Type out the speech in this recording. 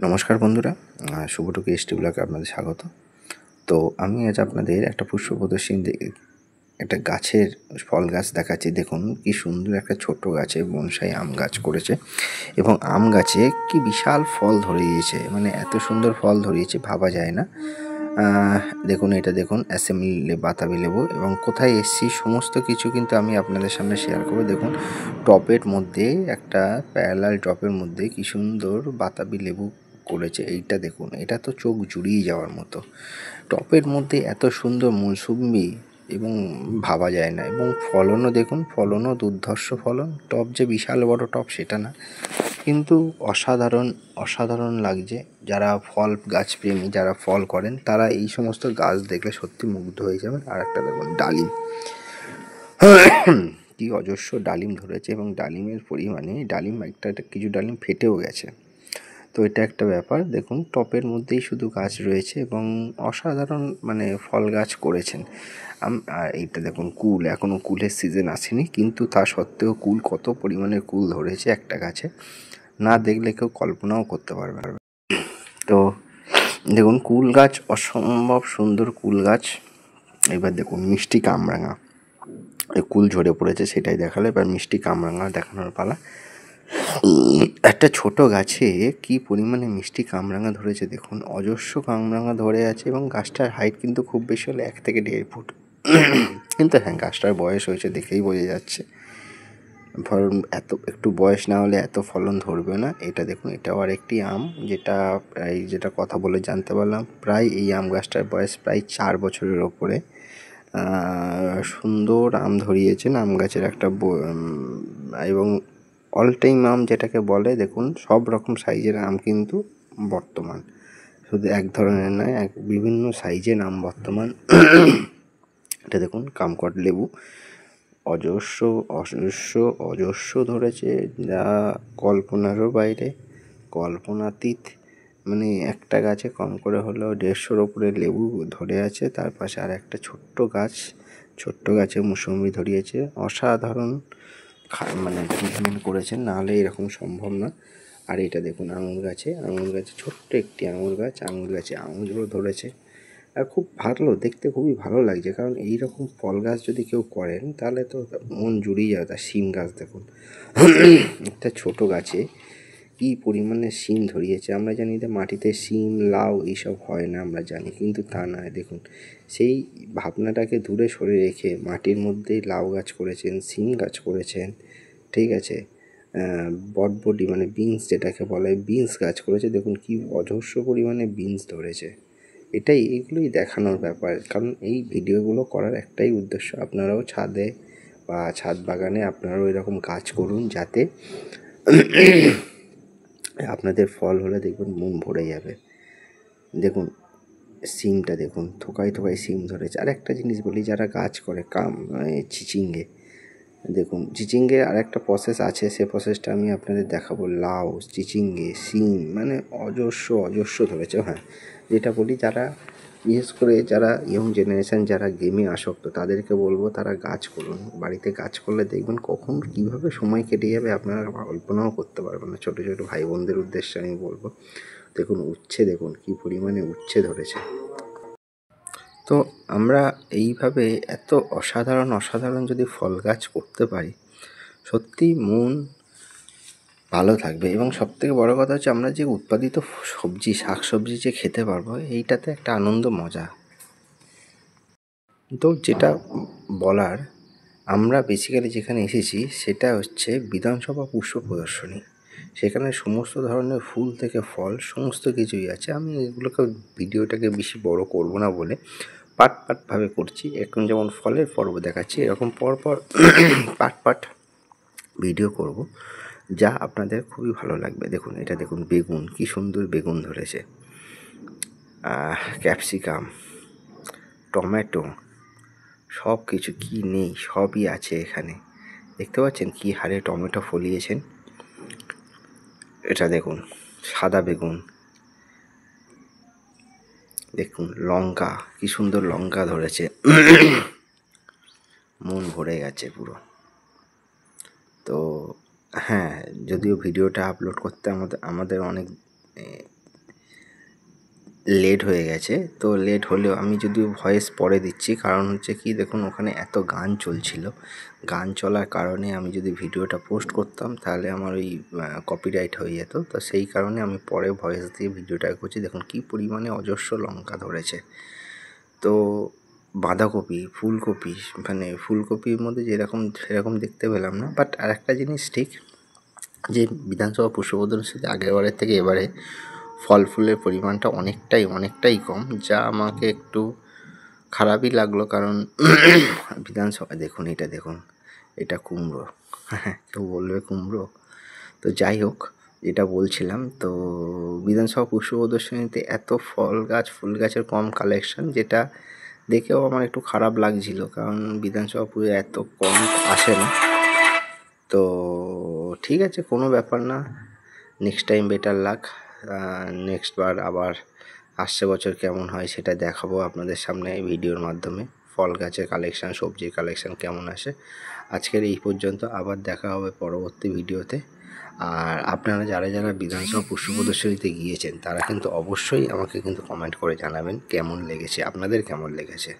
নমস্কার বন্ধুরা, শুভটুকু এসটি ব্লগে আপনাদের স্বাগত। তো আমি আজ আপনাদের একটা পুষ্প প্রদর্শনী একটা গাছের ফল গাছ দেখাচ্ছি। দেখুন কি সুন্দর একটা ছোট গাছে বনসাই আম গাছ করেছে এবং আম গাছে কি বিশাল ফল ধরিয়েছে, মানে এত সুন্দর ফল ধরিয়েছে ভাবা যায় না। দেখুন এটা দেখুন অ্যাসেম্বলি বাতাবি লেবু, এবং কোথায় এসছি সমস্ত কিছু কিন্তু আমি আপনাদের সামনে শেয়ার করবো। দেখুন টপের মধ্যে একটা প্যারালাল টপের মধ্যে কি সুন্দর বাতাবি লেবু করেছে। এইটা দেখুন, এটা তো চোখ জুড়িয়ে যাওয়ার মতো। টপের মধ্যে এত সুন্দর মৌসুম্বি এবং ভাবা যায় না, এবং ফলনও দেখুন, ফলনও দুর্ধর্ষ ফলন। টপ যে বিশাল বড় টপ সেটা না, কিন্তু অসাধারণ অসাধারণ লাগছে। যারা ফল গাছ প্রেমী, যারা ফল করেন, তারা এই সমস্ত গাছ দেখলে সত্যি মুগ্ধ হয়ে যাবেন। আর একটা দেখুন ডালিম, কি অজস্র ডালিম ধরেছে, এবং ডালিমের পরিমাণে ডালিম একটা কিছু ডালিম ফেটেও গেছে। তো এটা একটা ব্যাপার। দেখুন টপের মধ্যেই শুধু গাছ রয়েছে এবং অসাধারণ মানে ফল গাছ করেছেন। আর এইটা দেখুন কুল, এখনও কুলের সিজন আসেনি, কিন্তু তা সত্ত্বেও কুল কত পরিমাণে কুল ধরেছে একটা গাছে, না দেখলে কেউ কল্পনাও করতে পারবে না। তো দেখুন কুল গাছ অসম্ভব সুন্দর কুল গাছ। এবার দেখুন মিষ্টি কামরাঙা, কুল ঝরে পড়েছে সেটাই দেখালো, এবার মিষ্টি কামরাঙা দেখানোর পালা। একটা ছোট গাছে কি পরিমাণে মিষ্টি কামরাঙা ধরেছে দেখুন, অজস্র কামরাঙা ধরে আছে, এবং গাছটার হাইট কিন্তু খুব বেশি হলে 1 থেকে 1.5 ফুট। কিন্তু হ্যাঁ, গাছটার বয়স হয়েছে দেখেই বোঝা যাচ্ছে। ফলন এত একটু বয়স না হলে এত ফলন ধরবে না। এটা দেখুন, এটাও আর একটি আম, যেটা কথা বলে জানতে পারলাম, প্রায় এই আম গাছটার বয়স প্রায় 4 বছরের ওপরে। সুন্দর আম ধরিয়েছেন আম গাছের একটা এবং অল টাইম আম যেটাকে বলে, দেখুন সব রকম সাইজের আম কিন্তু বর্তমান, শুধু এক ধরনের নয়, বিভিন্ন সাইজের আম বর্তমান। এটা দেখুন কামকট লেবু, অজস্র অজস্র অজস্র ধরেছে, যা কল্পনারও বাইরে, কল্পনাতীত। মানে একটা গাছে কম করে হলেও 150-র ওপরে লেবু ধরে আছে। তার পাশে আর একটা ছোট্ট গাছে মুসম্বি ধরিয়েছে। অসাধারণ মানে ট্রিটমেন্ট করেছেন, নাহলে এরকম সম্ভব না। আর এটা দেখুন আঙুর গাছে ছোট্ট একটি আঙুর গাছে আঙুরও ধরেছে। আর খুব ভালো দেখতে, খুবই ভালো লাগছে, কারণ এই রকম ফল গাছ যদি কেউ করেন তাহলে তো মন জুড়িয়ে যাবে। তার শিম গাছ দেখুন, একটা ছোট গাছে কী পরিমাণে শিম ধরিয়েছে। আমরা জানি যে মাটিতে শিম লাউ এইসব হয় না, আমরা জানি, কিন্তু তা নয়। দেখুন সেই ভাবনাটাকে দূরে সরে রেখে মাটির মধ্যেই লাউ গাছ করেছেন, শিম গাছ করেছেন, ঠিক আছে। বটবটি মানে বিনস যেটাকে বলে, বিনস গাছ করেছে। দেখুন কি অজস্র পরিমাণে বিনস ধরেছে। এইগুলোই দেখানোর ব্যাপার, কারণ এই ভিডিওগুলো করার একটাই উদ্দেশ্য, আপনারাও ছাদে বা ছাদ বাগানে আপনারাও এরকম কাজ করুন, যাতে আপনাদের ফল হলে দেখবেন মন ভরে যাবে। দেখুন সিমটা দেখুন, থোকায় থোকায় সিম ধরেছে। আর একটা জিনিস বলি, যারা গাছ করে চিচিঙ্গে, দেখুন চিচিঙ্গে আর একটা প্রসেস আছে, সে প্রসেসটা আমি আপনাদের দেখাবো। লাউ, চিচিঙ্গে, সিম, মানে অজস্র ধরেছে। হ্যাঁ, যেটা বলি, যারা বিশেষ করে যারা ইয়ং জেনারেশান, যারা গেমে আসক্ত, তাদেরকে বলবো তারা গাছ করুন। বাড়িতে গাছ করলে দেখবেন কখন কীভাবে সময় কেটে যাবে আপনারা কল্পনাও করতে পারবেন না। ছোটো ছোটো ভাই বোনদের উদ্দেশ্যে আমি বলবো, দেখুন উচ্ছে, দেখুন কী পরিমাণে উচ্ছে ধরেছে। তো আমরা এইভাবে এত অসাধারণ যদি ফল গাছ করতে পারি, সত্যিই মন ভালো থাকবে। এবং সবথেকে বড় কথা হচ্ছে, আমরা যে উৎপাদিত শাকসবজি যে খেতে পারবো, এইটাতে একটা আনন্দ মজা। তো যেটা বলার, আমরা বেসিক্যালি যেখানে এসেছি সেটা হচ্ছে বিধানসভা পুষ্প প্রদর্শনী। সেখানে সমস্ত ধরনের ফুল থেকে ফল সমস্ত কিছুই আছে। আমি এগুলোকে ভিডিওটাকে বেশি বড় করব না বলে পার্টভাবে করছি। এখন যেমন ফলের পর্ব দেখাচ্ছি, এরকম পরপর পার্ট ভিডিও করব, যা আপনাদের খুবই ভালো লাগবে। দেখুন এটা দেখুন বেগুন, কি সুন্দর বেগুন ধরেছে, ক্যাপসিকাম, টমেটো, সব কিছু কি নেই সবই আছে এখানে। দেখতে পাচ্ছেন কি হারে টমেটো ফলিয়েছেন। এটা দেখুন সাদা বেগুন, দেখুন লঙ্কা, কি সুন্দর লঙ্কা ধরেছে, মন ভরে গেছে পুরো। তো হ্যাঁ, যদিও ভিডিওটা আপলোড করতে আমাদের অনেক লেট হয়ে গেছে। তো লেট হলেও আমি যদিও ভয়েস পরে দিচ্ছি, কারণ হচ্ছে কি দেখুন ওখানে এত গান চলছিল, গান চলার কারণে আমি যদি ভিডিওটা পোস্ট করতাম তাহলে আমার ওই কপিরাইট হয়ে যেত। তো সেই কারণে আমি পরে ভয়েস দিয়ে ভিডিওটা করছি। দেখুন কী পরিমাণে অজস্র লঙ্কা ধরেছে। তো বাঁধাকপি, ফুলকপি, মানে ফুলকপির মধ্যে যেরকম সেরকম দেখতে পেলাম না। বাট আরেকটা জিনিস ঠিক, যে বিধানসভা পুষ্পবর্ধনের সাথে আগেরবারের থেকে এবারে ফল ফুলের পরিমাণটা অনেকটাই কম, যা আমাকে একটু খারাপই লাগলো। কারণ বিধানসভায় দেখুন, এটা দেখুন, এটা কুমড়ো। কেউ বলবে কুমড়ো, তো যাই হোক, যেটা বলছিলাম, তো বিধানসভা পুষ্প প্রদর্শনীতে এত ফল গাছ ফুল গাছের কম কালেকশন, যেটা দেখেও আমার একটু খারাপ লাগছিল, কারণ বিধানসভা পুজো এত কম আসে না। তো ঠিক আছে, কোনো ব্যাপার না, next time better luck. Next বার আবার আসছে বছর কেমন হয় সেটা দেখাবো আপনাদের সামনে ভিডিওর মাধ্যমে। ফল গাছের কালেকশান, সবজির কালেকশান কেমন আসে। আজকের এই পর্যন্ত, আবার দেখা হবে পরবর্তী ভিডিওতে। আর আপনারা যারা বিধানসভা পুষ্প প্রদর্শনীতে গিয়েছেন তারা কিন্তু অবশ্যই আমাকে কিন্তু কমেন্ট করে জানাবেন কেমন লেগেছে, আপনাদের কেমন লেগেছে।